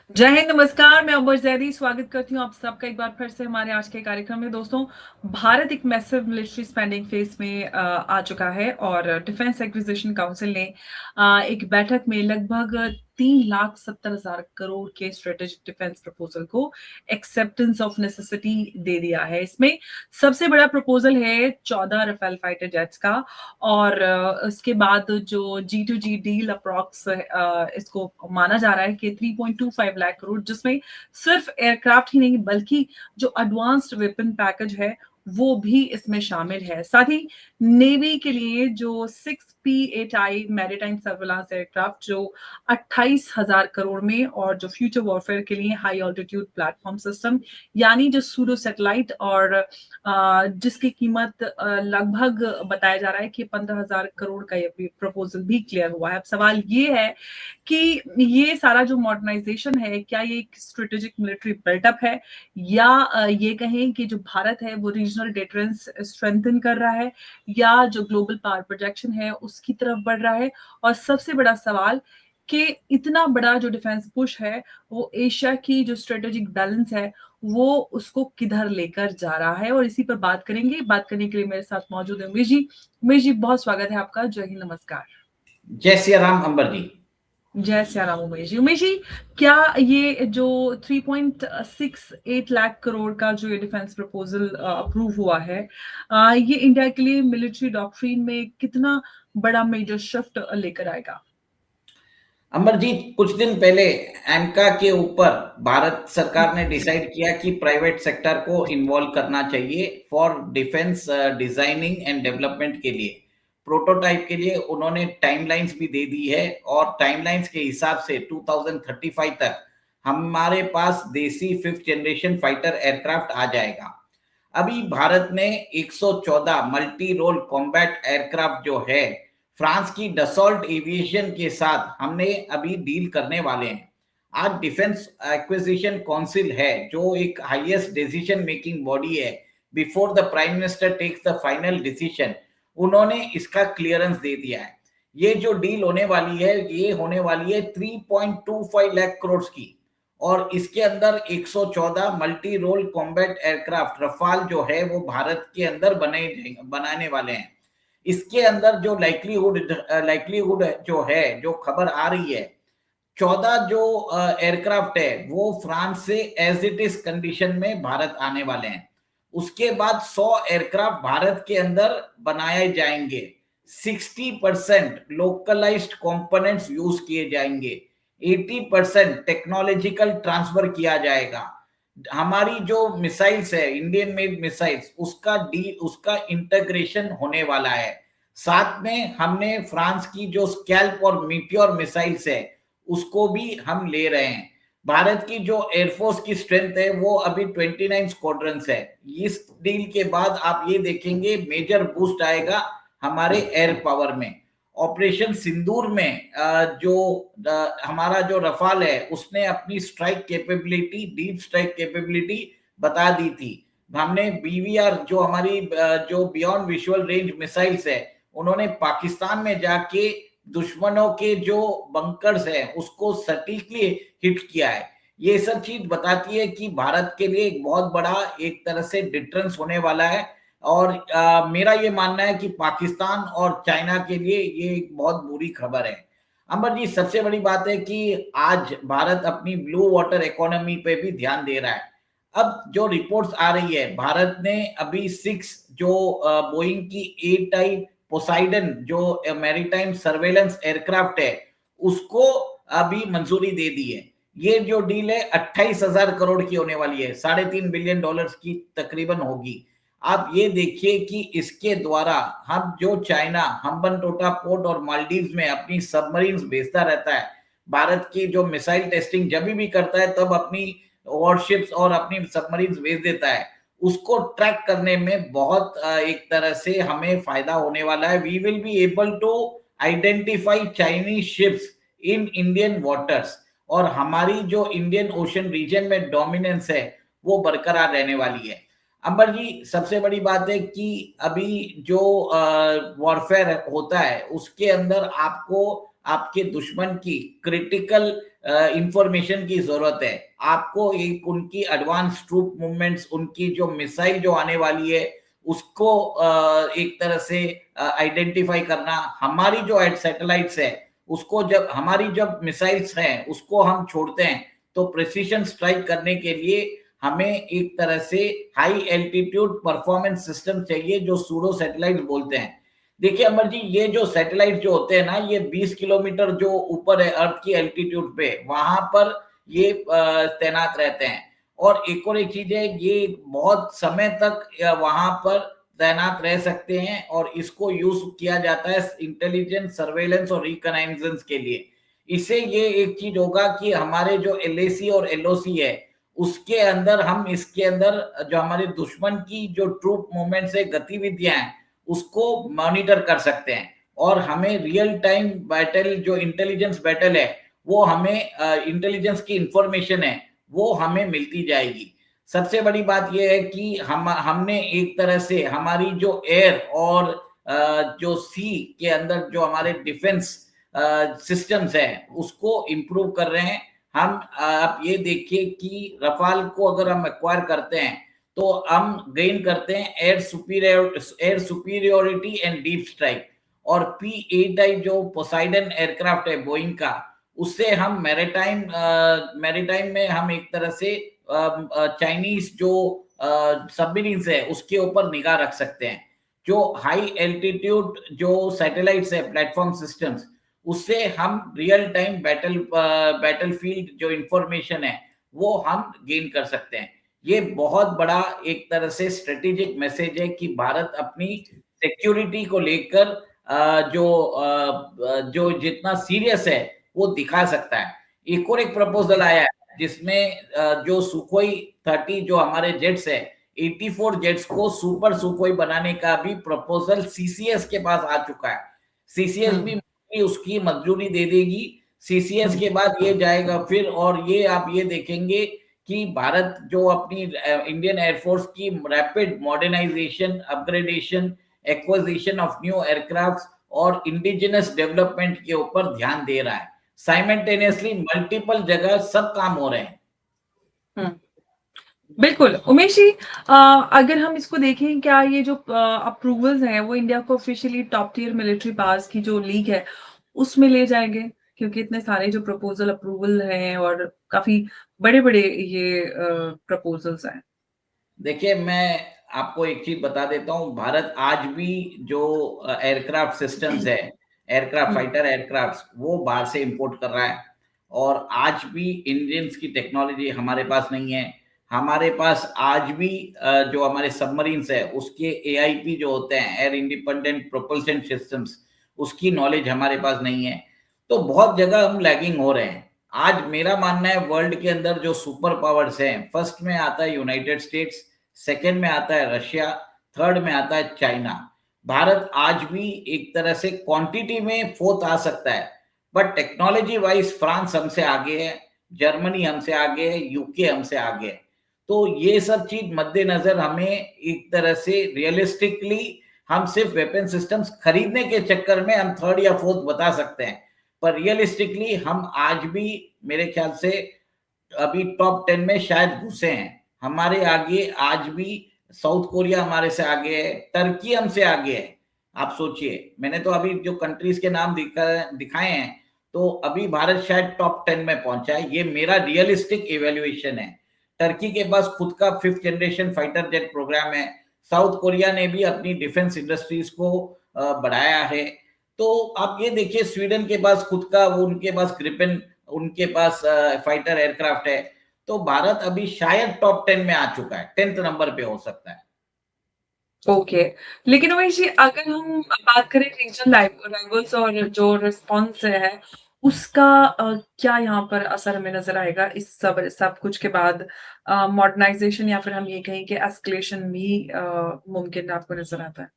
जय हिंद, नमस्कार। मैं अमर जैदी स्वागत करती हूँ आप सबका एक बार फिर से हमारे आज के कार्यक्रम में। दोस्तों, भारत एक मैसिव मिलिट्री स्पेंडिंग फेज में आ चुका है और डिफेंस एक्विजिशन काउंसिल ने एक बैठक में लगभग 3,70,000 करोड़ के स्ट्रेटेजिक डिफेंस प्रपोजल को एक्सेप्टेंस ऑफ नेसेसिटी दे दिया है। इसमें सबसे बड़ा प्रपोजल है 14 राफेल फाइटर जेट्स का और उसके बाद जो G2G डील अप्रॉक्स इसको माना जा रहा है कि 3.25 लाख करोड़, जिसमें सिर्फ एयरक्राफ्ट ही नहीं बल्कि जो एडवांस्ड वेपन पैकेज है वो भी इसमें शामिल है। साथ ही नेवी के लिए जो 6P8I मैरीटाइम सर्विलांस एयरक्राफ्ट जो 28,000 करोड़ में, और जो फ्यूचर वॉरफेयर के लिए हाई ऑल्टीट्यूड प्लेटफॉर्म सिस्टम यानी जो सूडो सैटेलाइट, और जिसकी कीमत लगभग बताया जा रहा है कि 15,000 करोड़ का ये प्रपोजल भी क्लियर हुआ है। अब सवाल ये है कि ये सारा जो मॉडर्नाइजेशन है, क्या ये एक स्ट्रेटेजिक मिलिट्री बिल्टअप है, या ये कहें कि जो भारत है वो रीजनल डिफरेंस स्ट्रेंथन कर रहा है, या जो ग्लोबल पावर प्रोजेक्शन है उसकी तरफ बढ़ रहा है। और सबसे बड़ा सवाल कि इतना बड़ा जो डिफेंस पुश है वो एशिया की जो स्ट्रेटेजिक बैलेंस है वो उसको किधर लेकर जा रहा है, और इसी पर बात करेंगे। बात करने के लिए मेरे साथ मौजूद है उमेश जी। उमेश जी, बहुत स्वागत है आपका। जय हिंद, नमस्कार। जय सिया राम अंबर जी। जय सिया राम उमेश जी। उमेश जी, क्या ये जो 3.68 लाख करोड़ का जो ये डिफेंस प्रपोजल अप्रूव हुआ है, ये इंडिया के लिए मिलिट्री डॉक्ट्रिन में कितना बड़ा मेजर शिफ्ट लेकर आएगा? अमरजीत, कुछ दिन पहले एमका के ऊपर भारत सरकार ने डिसाइड किया कि प्राइवेट सेक्टर को इन्वॉल्व करना चाहिए for defence designing and development के लिए। प्रोटोटाइप के लिए उन्होंने टाइमलाइंस भी दे दी है और टाइमलाइंस के हिसाब से 2035 तक हमारे पास देसी फिफ्थ जनरेशन फाइटर एयरक्राफ्ट आ जाएगा। अभी भारत ने 114 मल्टी रोल कॉम्बैट एयरक्राफ्ट जो है फ्रांस की डसॉल्ट एविएशन के साथ हमने अभी डील करने वाले हैं। आज डिफेंस एक्विजिशन काउंसिल है जो एक हाईएस्ट डिसीजन मेकिंग बॉडी है। Before the prime minister takes the final decision, उन्होंने इसका क्लियरेंस दे दिया है। ये जो डील होने वाली है ये होने वाली है 3.25 लाख करोड़ की, और इसके अंदर 114 multi role combat aircraft Rafale जो है वो भारत के अंदर बनाने वाले हैं। इसके अंदर जो लाइकलीहुड जो है, जो खबर आ रही है, 14 जो एयरक्राफ्ट है वो फ्रांस से एज इट इज कंडीशन में भारत आने वाले हैं। उसके बाद 100 एयरक्राफ्ट भारत के अंदर बनाए जाएंगे। 60% लोकलाइज्ड कंपोनेंट्स यूज किए जाएंगे। 80% टेक्नोलॉजिकल ट्रांसफर किया जाएगा। हमारी जो मिसाइल्स है, इंडियन मेड मिसाइल्स, उसका इंटीग्रेशन होने वाला है। साथ में हमने फ्रांस की जो स्कैल्प और मीटियोर मिसाइल्स है उसको भी हम ले रहे हैं। भारत की जो एयरफोर्स की स्ट्रेंथ है वो अभी 29 स्क्वाड्रंस है। इस डील के बाद आप ये देखेंगे मेजर बूस्ट आएगा हमारे एयर पावर में। ऑपरेशन सिंदूर में जो हमारा जो रफाल है उसने अपनी strike capability, deep strike capability बता दी थी। हमने बीवीआर जो हमारी जो बियॉन्ड विजुअल रेंज मिसाइल्स है, उन्होंने पाकिस्तान में जाके दुश्मनों के जो बंकर्स हैं उसको सटीकली हिट किया है। ये सब चीज बताती है कि भारत के लिए एक बहुत बड़ा एक तरह से डिटरेंस होने वाला है। और मेरा ये मानना है कि पाकिस्तान और चाइना के लिए ये एक बहुत बुरी खबर है। अमर जी, सबसे बड़ी बात है कि आज भारत अपनी ब्लू वाटर इकोनॉमी पे भी ध्यान दे रहा है। अब जो रिपोर्ट्स आ रही है, भारत ने अभी 6 जो बोइंग की ए टाइप पोसाइडन जो मैरीटाइम सर्वेलेंस एयरक्राफ्ट है उसको अभी मंजूरी दे दी है। ये जो डील है 28,000 करोड़ की होने वाली है, $3.5 बिलियन की तकरीबन होगी। आप ये देखिए कि इसके द्वारा हम जो चाइना हम्बनटोटा पोर्ट और मालदीव्स में अपनी सबमरीन्स भेजता रहता है, भारत की जो मिसाइल टेस्टिंग जब भी करता है तब अपनी वॉरशिप्स और अपनी सबमरीन्स भेज देता है, उसको ट्रैक करने में बहुत एक तरह से हमें फायदा होने वाला है। We will be able to identify Chinese ships in Indian waters, और हमारी जो इंडियन ओशन रीजन में डोमिनेंस है वो बरकरार रहने वाली है। अंबर जी, सबसे बड़ी बात है कि अभी जो वॉरफेयर होता है उसके अंदर आपको आपके दुश्मन की क्रिटिकल इंफॉर्मेशन की जरूरत है। आपको एक उनकी एडवांस ट्रूप मूवमेंट्स, उनकी जो मिसाइल जो आने वाली है उसको एक तरह से आइडेंटिफाई करना, हमारी जो सैटेलाइट्स है उसको, जब हमारी जब मिसाइल्स हैं उसको हम छोड़ते हैं तो प्रिसीजन स्ट्राइक करने के लिए हमें एक तरह से हाई एल्टीट्यूड परफॉर्मेंस सिस्टम चाहिए, जो सूडो सैटेलाइट बोलते हैं। देखिए अमर जी, ये जो सैटेलाइट जो होते हैं ना, ये 20 किलोमीटर जो ऊपर है अर्थ की एल्टीट्यूड पे, वहां पर ये तैनात रहते हैं। और एक चीज है, ये बहुत समय तक वहां पर तैनात रह सकते हैं और इसको यूज किया जाता है इंटेलिजेंस, सर्वेलेंस और रिकनाइजेंस के लिए। इससे ये एक चीज होगा कि हमारे जो एलएसी और एलओसी है उसके अंदर हम इसके अंदर जो हमारे दुश्मन की जो ट्रूप मूवमेंट से गतिविधियां हैं उसको मॉनिटर कर सकते हैं, और हमें रियल टाइम बैटल जो इंटेलिजेंस बैटल है वो हमें इंटेलिजेंस की इंफॉर्मेशन है वो हमें मिलती जाएगी। सबसे बड़ी बात यह है कि हमने एक तरह से हमारी जो एयर और जो सी के अंदर जो हमारे डिफेंस सिस्टम्स है उसको इम्प्रूव कर रहे हैं हम। आप ये देखिए कि रफाल को अगर हम एक्वायर करते हैं तो हम गेन करते हैं air superiority and deep strike. और P-8I जो पोसाइडन एयरक्राफ्ट है बोइंग का, उससे हम मैरीटाइम में हम एक तरह से चाइनीज जो सबमरीन्स है उसके ऊपर निगाह रख सकते हैं। जो हाई एल्टीट्यूड जो सैटेलाइट्स है, प्लेटफॉर्म सिस्टम्स, उससे हम रियल टाइम बैटलफील्ड जो इंफॉर्मेशन है वो हम गेन कर सकते हैं। ये बहुत बड़ा एक तरह से स्ट्रेटेजिक मैसेज है कि भारत अपनी सिक्योरिटी को लेकर जो जितना सीरियस है वो दिखा सकता है। एक प्रपोजल आया है जिसमें जो सुखोई 30 जो हमारे जेट्स है, 84 जेट्स को सुपर सुखोई बनाने का भी प्रपोजल सीसीएस के पास आ चुका है। सीसीएस भी उसकी मंजूरी दे देगी। सीसीएस के बाद ये जाएगा फिर, और ये आप ये देखेंगे कि भारत जो अपनी इंडियन एयरफोर्स की rapid modernisation, upgradation, acquisition of new aircraft और इंडिजिनस डेवलपमेंट के ऊपर ध्यान दे रहा है। साइमल्टेनियसली मल्टीपल जगह सब काम हो रहे हैं। बिल्कुल उमेश जी, अगर हम इसको देखें, क्या ये जो अप्रूवल्स हैं वो इंडिया को officially top tier military powers की जो लीग है उसमें ले जाएंगे? क्योंकि इतने सारे जो प्रपोजल अप्रूवल हैं और काफी बड़े बड़े ये प्रपोजल्स हैं। देखिए मैं आपको एक चीज बता देता हूँ, भारत आज भी जो एयरक्राफ्ट सिस्टम्स है, एयरक्राफ्ट फाइटर एयरक्राफ्ट, वो बाहर से इंपोर्ट कर रहा है। और आज भी इंडियंस की टेक्नोलॉजी हमारे पास नहीं है। हमारे पास आज भी जो हमारे सबमरीन्स है उसके एआईपी जो होते हैं, एयर इंडिपेंडेंट प्रोपल्शन सिस्टम्स, उसकी नॉलेज हमारे पास नहीं है। तो बहुत जगह हम लैगिंग हो रहे हैं। आज मेरा मानना है वर्ल्ड के अंदर जो सुपर पावर्स हैं, फर्स्ट में आता है यूनाइटेड स्टेट्स, सेकेंड में आता है रशिया, थर्ड में आता है चाइना। भारत आज भी एक तरह से क्वांटिटी में फोर्थ आ सकता है, बट टेक्नोलॉजी वाइज फ्रांस हमसे आगे है, जर्मनी हमसे आगे है, यूके हमसे आगे है। तो ये सब चीज मद्देनजर हमें एक तरह से रियलिस्टिकली हम सिर्फ वेपन सिस्टम्स खरीदने के चक्कर में हम थर्ड या फोर्थ बता सकते हैं, पर रियलिस्टिकली हम आज भी मेरे ख्याल से अभी टॉप 10 में शायद घुसे हैं। हमारे आगे आज भी साउथ कोरिया हमारे से आगे है, टर्की हमसे आगे है। आप सोचिए, मैंने तो अभी जो कंट्रीज के नाम दिखाए हैं, तो अभी भारत शायद टॉप 10 में पहुंचा है। ये मेरा रियलिस्टिक इवेल्युएशन है। टर्की के पास खुद का 5th generation fighter jet programme है। साउथ कोरिया ने भी अपनी डिफेंस इंडस्ट्रीज को बढ़ाया है। तो आप ये देखिए, स्वीडन के पास खुद का उनके पास ग्रिपेन, उनके पास फाइटर एयरक्राफ्ट है। तो भारत अभी शायद टॉप 10 में आ चुका है, 10th नंबर पे हो सकता है। ओके, लेकिन उमेश जी, अगर हम बात करें रीजनल राइवल्स और जो रिस्पॉन्स है उसका क्या यहाँ पर असर हमें नजर आएगा इस सब कुछ के बाद? मॉडर्नाइजेशन या फिर हम ये कहें कि एस्केलेशन भी मुमकिन आपको नजर आता है?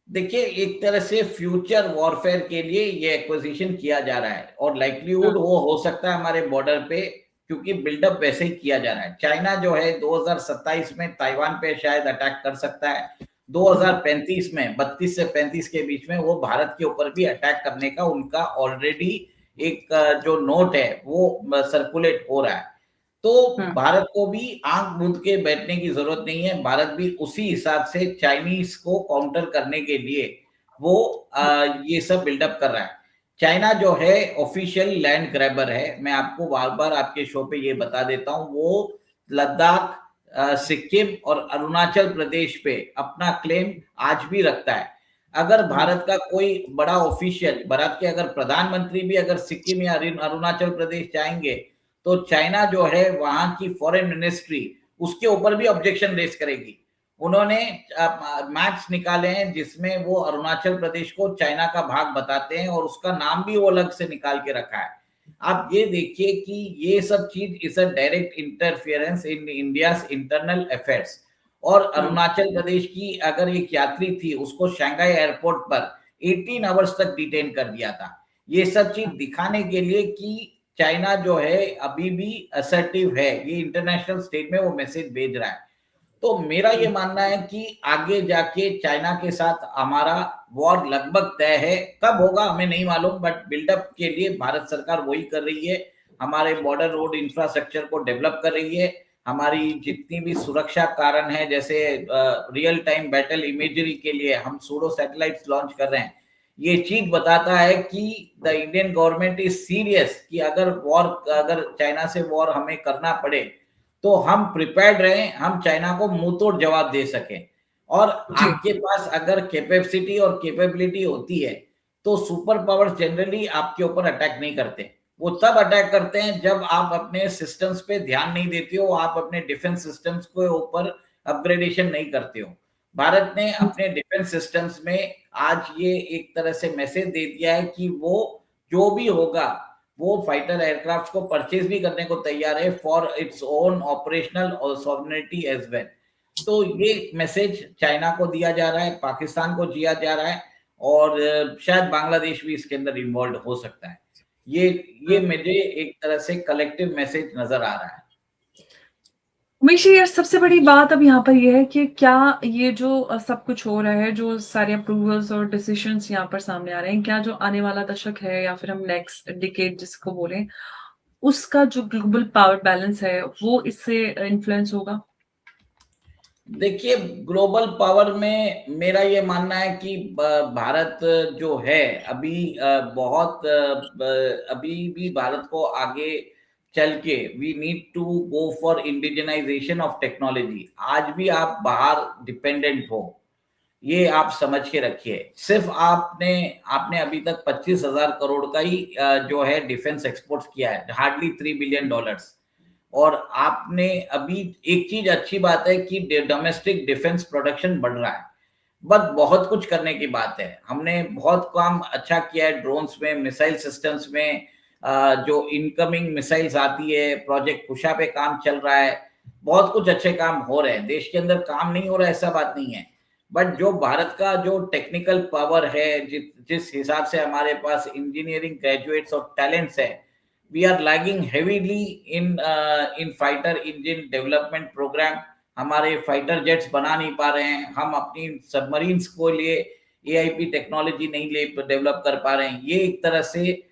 देखिए, एक तरह से फ्यूचर वॉरफेयर के लिए ये एक्विजिशन किया जा रहा है, और लाइवलीहुड वो हो सकता है हमारे बॉर्डर पे, क्योंकि बिल्डअप वैसे ही किया जा रहा है। चाइना जो है 2027 में ताइवान पे शायद अटैक कर सकता है, 2035 में 32 से 35 के बीच में वो भारत के ऊपर भी अटैक करने का उनका ऑलरेडी एक जो नोट है वो सर्कुलेट हो रहा है। तो भारत को भी आंख मूंद के बैठने की जरूरत नहीं है, भारत भी उसी हिसाब से चाइनीज को काउंटर करने के लिए वो ये सब बिल्डअप कर रहा है। चाइना जो है ऑफिशियल लैंड ग्रैबर है, मैं आपको बार बार आपके शो पे ये बता देता हूँ, वो लद्दाख, सिक्किम और अरुणाचल प्रदेश पे अपना क्लेम आज भी रखता है। अगर भारत का कोई बड़ा ऑफिशियल, भारत के अगर प्रधानमंत्री भी अगर सिक्किम या अरुणाचल प्रदेश जाएंगे तो चाइना जो है वहां की फॉरेन मिनिस्ट्री उसके ऊपर भी ऑब्जेक्शन रेज करेगी। उन्होंने मैप्स निकाले हैं जिसमें वो अरुणाचल प्रदेश को चाइना का भाग बताते हैं और उसका नाम भी वो अलग से निकाल के रखा है। आप ये देखिए कि ये सब चीज is a direct interference in India's internal affairs. और अरुणाचल प्रदेश की अगर एक यात्री थी उसको शंघाई एयरपोर्ट पर 18 आवर्स तक डिटेन कर दिया था। ये सब चीज दिखाने के लिए कि चाइना जो है अभी भी असर्टिव है, ये इंटरनेशनल स्टेज में वो मैसेज भेज रहा है। तो मेरा ये मानना है कि आगे जाके चाइना के साथ हमारा वॉर लगभग तय है, कब होगा हमें नहीं मालूम, बट बिल्डअप के लिए भारत सरकार वही कर रही है। हमारे बॉर्डर रोड इंफ्रास्ट्रक्चर को डेवलप कर रही है, हमारी जितनी भी सुरक्षा कारण है, जैसे रियल टाइम बैटल इमेजरी के लिए हम सूडो सैटेलाइट्स लॉन्च कर रहे हैं, ये चीज बताता है कि the Indian government is serious कि अगर चाइना से वॉर हमें करना पड़े तो हम प्रिपेयर्ड रहें, हम चाइना को मुंह तोड़ जवाब दे सकें। और आपके पास अगर कैपेसिटी और कैपेबिलिटी होती है तो सुपर पावर्स जनरली आपके ऊपर अटैक नहीं करते, वो तब अटैक करते हैं जब आप अपने सिस्टम्स पे ध्यान नहीं देते हो, आप अपने डिफेंस सिस्टम्स के ऊपर अपग्रेडेशन नहीं करते हो। भारत ने अपने डिफेंस सिस्टम्स में आज ये एक तरह से मैसेज दे दिया है कि वो जो भी होगा वो फाइटर एयरक्राफ्ट को परचेज भी करने को तैयार है फॉर इट्स ओन ऑपरेशनल और सॉवरेनिटी एज वेल। तो ये मैसेज चाइना को दिया जा रहा है, पाकिस्तान को दिया जा रहा है, और शायद बांग्लादेश भी इसके अंदर इन्वॉल्व हो सकता है। ये मुझे एक तरह से कलेक्टिव मैसेज नजर आ रहा है। उमेश जी, यार सबसे बड़ी बात अब यहाँ पर ये है कि क्या ये जो सब कुछ हो रहा है, जो सारे अप्रूवल्स और डिसीजंस यहाँ पर सामने आ रहे हैं, क्या जो आने वाला दशक है या फिर हम नेक्स्ट डिकेड जिसको बोलें, उसका जो ग्लोबल पावर बैलेंस है वो इससे इन्फ्लुएंस होगा? देखिए, ग्लोबल पावर में मेरा ये मानना है कि भारत जो है अभी बहुत अभी भी भारत को आगे चल के we need to go for indigenization of technology. आज भी आप बाहर डिपेंडेंट हो, ये आप समझ के रखिए। सिर्फ आपने आपने अभी तक 25,000 करोड़ का ही जो है डिफेंस एक्सपोर्ट किया है, हार्डली $3 बिलियन। और आपने अभी एक चीज अच्छी बात है कि डोमेस्टिक डिफेंस प्रोडक्शन बढ़ रहा है, बट बहुत कुछ करने की बात है। हमने बहुत काम अच्छा किया है ड्रोन्स में, मिसाइल सिस्टम्स में, जो इनकमिंग मिसाइल्स आती है, प्रोजेक्ट कुशा पे काम चल रहा है, बहुत कुछ अच्छे काम हो रहे हैं। देश के अंदर काम नहीं हो रहा है ऐसा बात नहीं है, बट जो भारत का जो टेक्निकल पावर है, जिस हिसाब से हमारे पास इंजीनियरिंग ग्रेजुएट्स और टैलेंट्स है, we are lagging heavily in fighter engine development program। हमारे फाइटर जेट्स बना नहीं पा रहे हैं, हम अपनी सबमरीन्स को लिए एआईपी टेक्नोलॉजी नहीं ले डेवलप कर पा रहे हैं। ये एक तरह से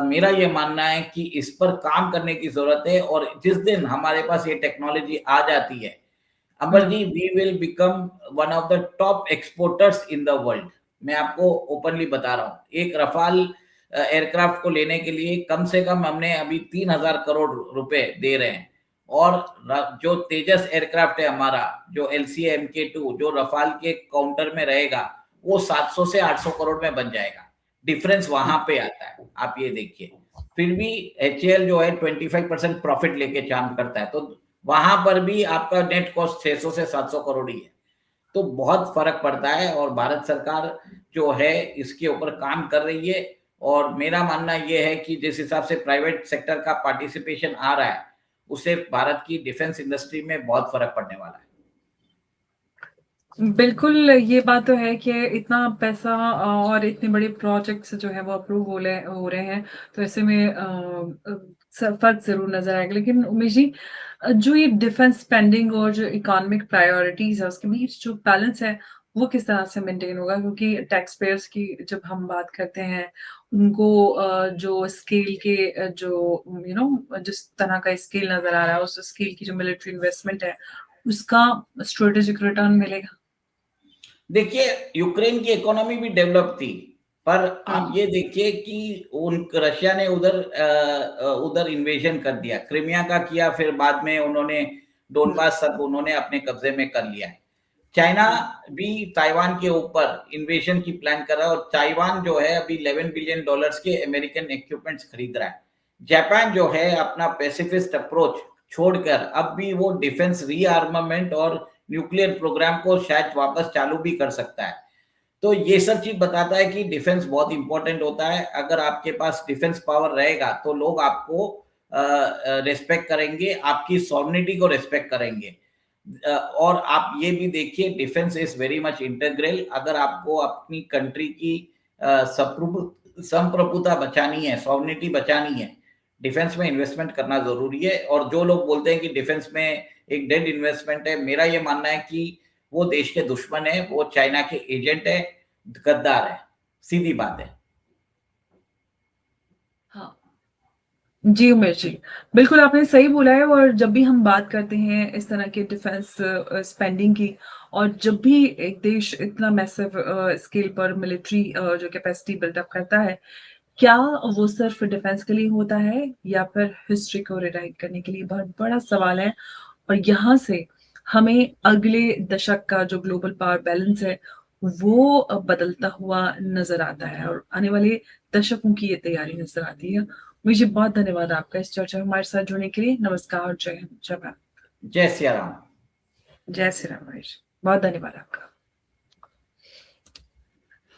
मेरा ये मानना है कि इस पर काम करने की जरूरत है, और जिस दिन हमारे पास ये टेक्नोलॉजी आ जाती है, Amar ji, we will become one of the top exporters in the world. मैं आपको ओपनली बता रहा हूँ, एक रफाल एयरक्राफ्ट को लेने के लिए कम से कम हमने अभी 3,000 करोड़ रुपए दे रहे हैं, और जो तेजस एयरक्राफ्ट है हमारा, जो LCA Mk2 जो रफाल के काउंटर में रहेगा, वो 700 से 800 करोड़ में बन जाएगा। डिफरेंस वहां पे आता है, आप ये देखिए। फिर भी HAL जो है 25% प्रॉफिट लेके काम करता है, तो वहां पर भी आपका नेट कॉस्ट 600 से 700 करोड़ ही है। तो बहुत फर्क पड़ता है, और भारत सरकार जो है इसके ऊपर काम कर रही है। और मेरा मानना यह है कि जिस हिसाब से प्राइवेट सेक्टर का पार्टिसिपेशन आ रहा है, उससे भारत की डिफेंस इंडस्ट्री में बहुत फर्क पड़ने वाला है। बिल्कुल, ये बात तो है कि इतना पैसा और इतने बड़े प्रोजेक्ट्स जो है वो अप्रूव हो रहे हैं, तो ऐसे में फ़र्क ज़रूर नज़र आएगा। लेकिन उमेश जी, जो ये डिफेंस स्पेंडिंग और जो इकोनॉमिक प्रायोरिटीज़ है, उसके बीच जो बैलेंस है, वो किस तरह से मेंटेन होगा? क्योंकि टैक्स पेयर्स की जब हम बात करते हैं, उनको जो स्केल के जो जिस तरह का स्केल नज़र आ रहा है, उस स्केल की जो मिलिट्री इन्वेस्टमेंट है, उसका स्ट्रैटेजिक रिटर्न मिलेगा। देखिए, यूक्रेन की इकोनॉमी भी डेवलप थी, पर आप हुँ, ये देखिए कि उन रशिया ने उधर इन्वेजन कर दिया, क्रिमिया का किया, फिर बाद में उन्होंने डोनबास सब उन्होंने अपने कब्जे में कर लिया है। चाइना हुँ, भी ताइवान के ऊपर इन्वेजन की प्लान कर रहा है, और ताइवान जो है अभी $11 बिलियन के अमेरिकन इक्विपमेंट्स खरीद रहा है। जापान जो है अपना पैसिफिस्ट अप्रोच छोड़कर अब भी वो डिफेंस रीआर्मामेंट और न्यूक्लियर प्रोग्राम को शायद वापस चालू भी कर सकता है। तो ये सब चीज बताता है कि डिफेंस बहुत इंपॉर्टेंट होता है। अगर आपके पास डिफेंस पावर रहेगा तो लोग आपको रिस्पेक्ट करेंगे, आपकी सॉवरेनिटी को रिस्पेक्ट करेंगे। और आप ये भी देखिए, defence is very much integral. अगर आपको अपनी कंट्री की संप्रभुता बचानी है, सॉवरेनिटी बचानी है, डिफेंस में इन्वेस्टमेंट करना जरूरी है। और जो लोग बोलते हैं कि डिफेंस में एक डेड इन्वेस्टमेंट है, मेरा ये मानना है कि वो देश के दुश्मन है, वो चाइना के एजेंट है, गद्दार है, सीधी बात है। हाँ। जी, उमेश जी। बिल्कुल, आपने सही बोला है और जब भी हम बात करते हैं इस तरह के डिफेंस स्पेंडिंग की और जब भी एक देश इतना मैसिव स्केल पर मिलिट्री जो कैपेसिटी बिल्ट अप करता है, क्या वो सिर्फ़ डिफेंस के लिए होता है या फिर हिस्ट्री को रीराइट करने के लिए? बहुत बड़ा सवाल है और यहाँ से हमें अगले दशक का जो ग्लोबल पावर बैलेंस है, वो बदलता हुआ नज़र आता है और आने वाले दशकों की ये तैयारी नज़र आती है। मुझे बहुत धन्यवाद आपका इस चर्चा में हमारे साथ जुड़ने के लिए। नमस्कार, जय हिंद, जय भारत। जय सिया राम। जय श्री राम महेश। बहुत धन्यवाद आपका।